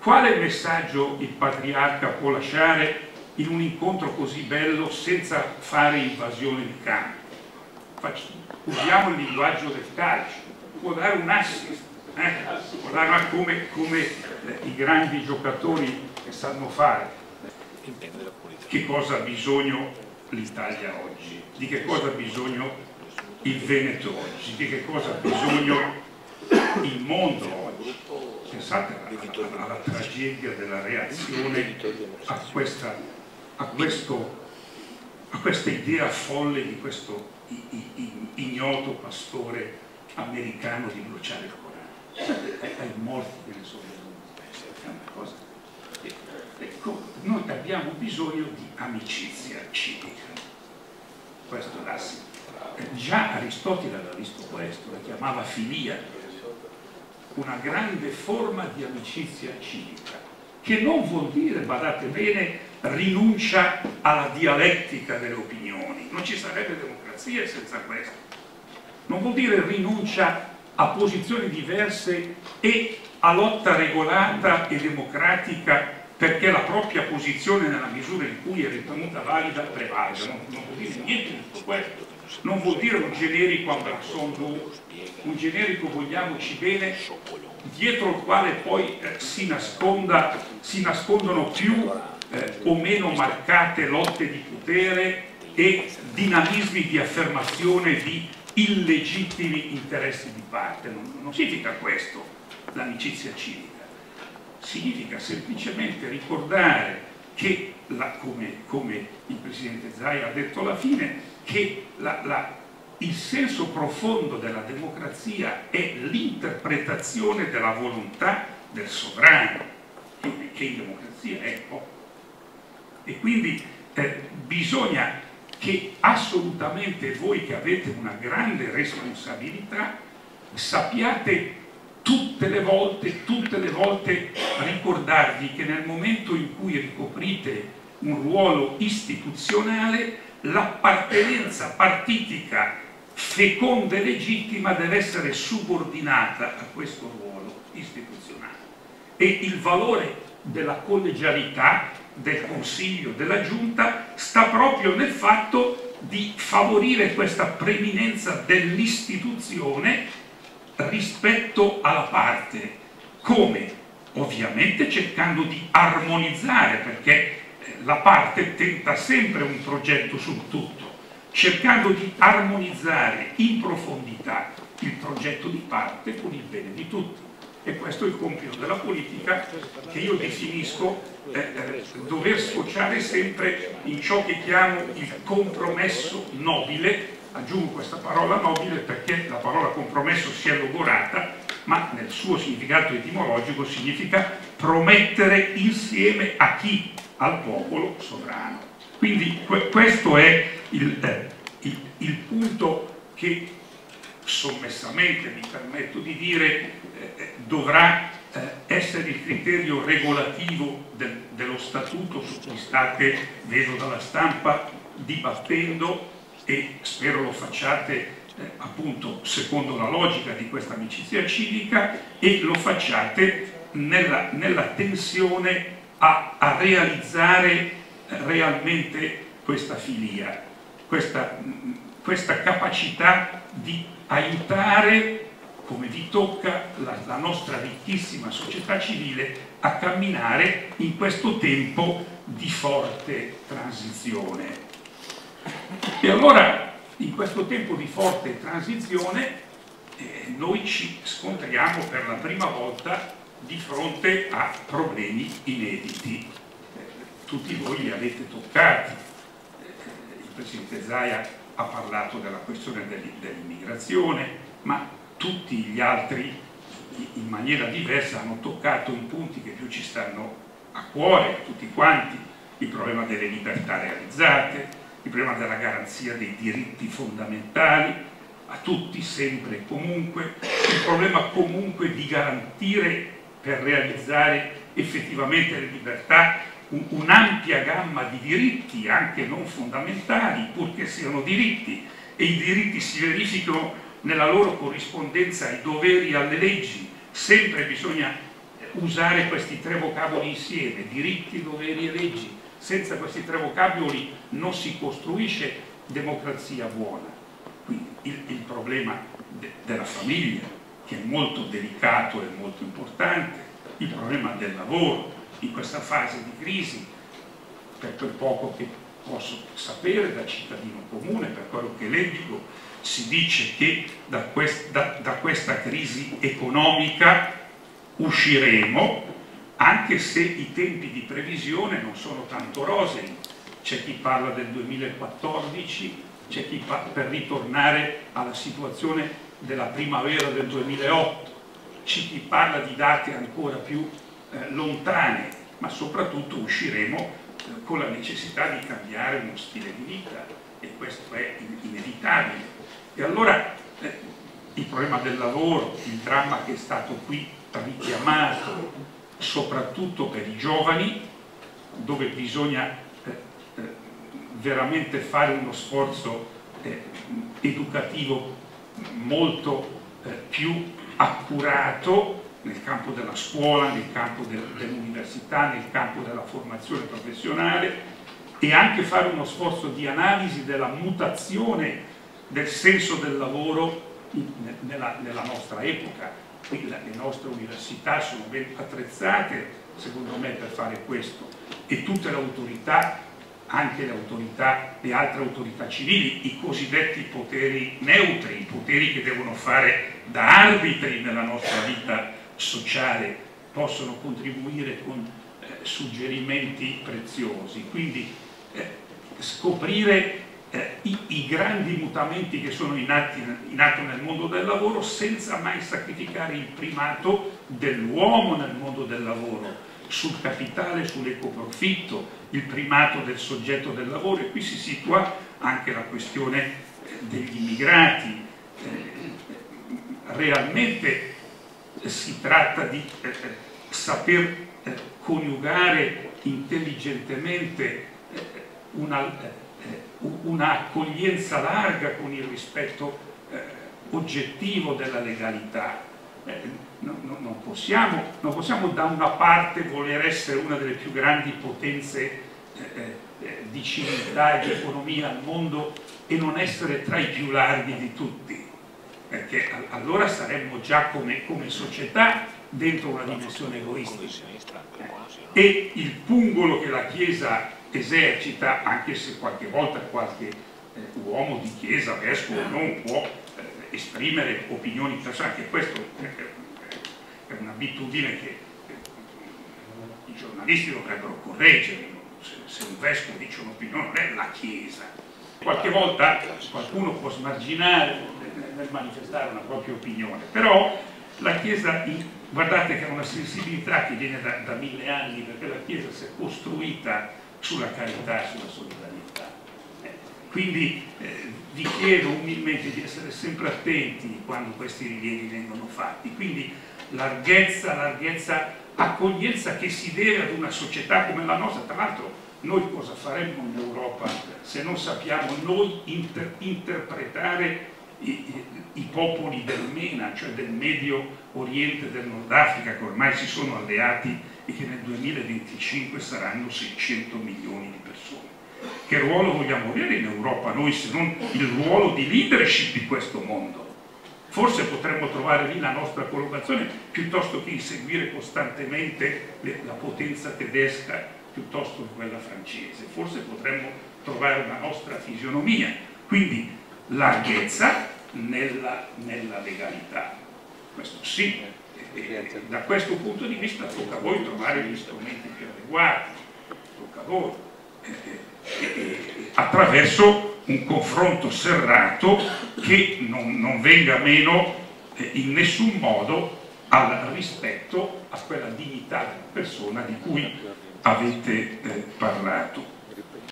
quale messaggio il patriarca può lasciare in un incontro così bello senza fare invasione di campo? Usiamo il linguaggio del calcio, può dare un assist, può dare come i grandi giocatori che sanno fare. Che cosa ha bisogno l'Italia oggi? Di che cosa ha bisogno il Veneto oggi? Di che cosa ha bisogno il mondo oggi? Pensate alla tragedia della reazione a questa idea folle di questo ignoto pastore americano di bruciare il Corano. Ai morti che ne sono venuti. È una cosa. Ecco, noi abbiamo bisogno di amicizia civica. Questo è l'assito. Già Aristotele aveva visto questo, la chiamava filia, una grande forma di amicizia civica, che non vuol dire, badate bene, rinuncia alla dialettica delle opinioni. Non ci sarebbe democrazia senza questo. Non vuol dire rinuncia a posizioni diverse e a lotta regolata e democratica perché la propria posizione, nella misura in cui è ritenuta valida, prevalga. Non vuol dire niente di tutto questo. Non vuol dire un generico embrassando, un generico vogliamoci bene, dietro il quale poi si nascondono più o meno marcate lotte di potere e dinamismi di affermazione di illegittimi interessi di parte. Non significa questo l'amicizia civica. Significa semplicemente ricordare che, come il Presidente Zaia ha detto alla fine, che il senso profondo della democrazia è l'interpretazione della volontà del sovrano, che in democrazia è poco. E quindi bisogna che assolutamente voi, che avete una grande responsabilità, sappiate tutte le volte ricordarvi che nel momento in cui ricoprite un ruolo istituzionale, l'appartenenza partitica feconda e legittima deve essere subordinata a questo ruolo istituzionale. E il valore della collegialità, del Consiglio, della Giunta, sta proprio nel fatto di favorire questa preminenza dell'istituzione rispetto alla parte, come? Ovviamente cercando di armonizzare, perché la parte tenta sempre un progetto sul tutto, cercando di armonizzare in profondità il progetto di parte con il bene di tutti. E questo è il compito della politica, che io definisco dover sfociare sempre in ciò che chiamo il compromesso nobile. Aggiungo questa parola nobile perché la parola compromesso si è logorata, ma nel suo significato etimologico significa promettere insieme a chi? Al popolo sovrano. Quindi questo è il punto che sommessamente mi permetto di dire dovrà essere il criterio regolativo dello statuto su cui state, vedo dalla stampa, dibattendo, e spero lo facciate appunto secondo la logica di questa amicizia civica, e lo facciate nella tensione a realizzare realmente questa filia, questa capacità di aiutare, come vi tocca, la nostra ricchissima società civile a camminare in questo tempo di forte transizione. E allora, in questo tempo di forte transizione, noi ci scontriamo per la prima volta di fronte a problemi inediti. Tutti voi li avete toccati. Il Presidente Zaia ha parlato della questione dell'immigrazione, ma tutti gli altri in maniera diversa hanno toccato i punti che più ci stanno a cuore, tutti quanti: il problema delle libertà realizzate, il problema della garanzia dei diritti fondamentali a tutti, sempre e comunque, il problema comunque di garantire, per realizzare effettivamente le libertà, un'ampia gamma di diritti anche non fondamentali, purché siano diritti, e i diritti si verificano nella loro corrispondenza ai doveri e alle leggi. Sempre bisogna usare questi tre vocaboli insieme, diritti, doveri e leggi. Senza questi tre vocaboli non si costruisce democrazia buona. Quindi il problema della famiglia, che è molto delicato e molto importante, il problema del lavoro in questa fase di crisi, per quel poco che posso sapere da cittadino comune, per quello che leggo, si dice che da questa crisi economica usciremo, anche se i tempi di previsione non sono tanto rosei. C'è chi parla del 2014, c'è chi per ritornare alla situazione della primavera del 2008, c'è chi parla di date ancora più lontane, ma soprattutto usciremo con la necessità di cambiare uno stile di vita, e questo è inevitabile. E allora il problema del lavoro, il dramma che è stato qui richiamato, soprattutto per i giovani, dove bisogna veramente fare uno sforzo educativo molto più accurato nel campo della scuola, nel campo dell'università, nel campo della formazione professionale, e anche fare uno sforzo di analisi della mutazione del senso del lavoro nella nostra epoca. Qui le nostre università sono ben attrezzate, secondo me, per fare questo, e tutte le autorità, anche le altre autorità civili, i cosiddetti poteri neutri, i poteri che devono fare da arbitri nella nostra vita sociale, possono contribuire con suggerimenti preziosi. Quindi scoprire i grandi mutamenti che sono in atto nel mondo del lavoro, senza mai sacrificare il primato dell'uomo nel mondo del lavoro, sul capitale, sull'ecoprofitto, il primato del soggetto del lavoro. E qui si situa anche la questione degli immigrati. Realmente si tratta di saper coniugare intelligentemente una accoglienza larga con il rispetto oggettivo della legalità. Non possiamo da una parte voler essere una delle più grandi potenze di civiltà e di economia al mondo e non essere tra i più larghi di tutti, perché allora saremmo già come società dentro una dimensione egoistica. E il pungolo che la Chiesa esercita, anche se qualche volta qualche uomo di Chiesa, vescovo, non può esprimere opinioni personali, che questo è un'abitudine che i giornalisti dovrebbero correggere. Se un vescovo dice un'opinione non è la Chiesa. Qualche volta qualcuno può smarginare nel manifestare una propria opinione, però la Chiesa, guardate che è una sensibilità che viene da 1000 anni, perché la Chiesa si è costruita sulla carità e sulla solidarietà. Quindi vi chiedo umilmente di essere sempre attenti quando questi rilievi vengono fatti. Quindi larghezza, accoglienza che si deve ad una società come la nostra. Tra l'altro noi cosa faremmo in Europa se non sappiamo noi interpretare i popoli del MENA, cioè del Medio Oriente e del Nord Africa, che ormai si sono alleati e che nel 2025 saranno 600 milioni di persone. Che ruolo vogliamo avere in Europa noi, se non il ruolo di leadership di questo mondo? Forse potremmo trovare lì la nostra collocazione, piuttosto che inseguire costantemente la potenza tedesca piuttosto che quella francese. Forse potremmo trovare una nostra fisionomia. Quindi larghezza nella legalità, questo sì. Da questo punto di vista tocca a voi trovare gli strumenti più adeguati, tocca a voi, attraverso un confronto serrato che non venga meno in nessun modo al rispetto a quella dignità della persona di cui avete parlato.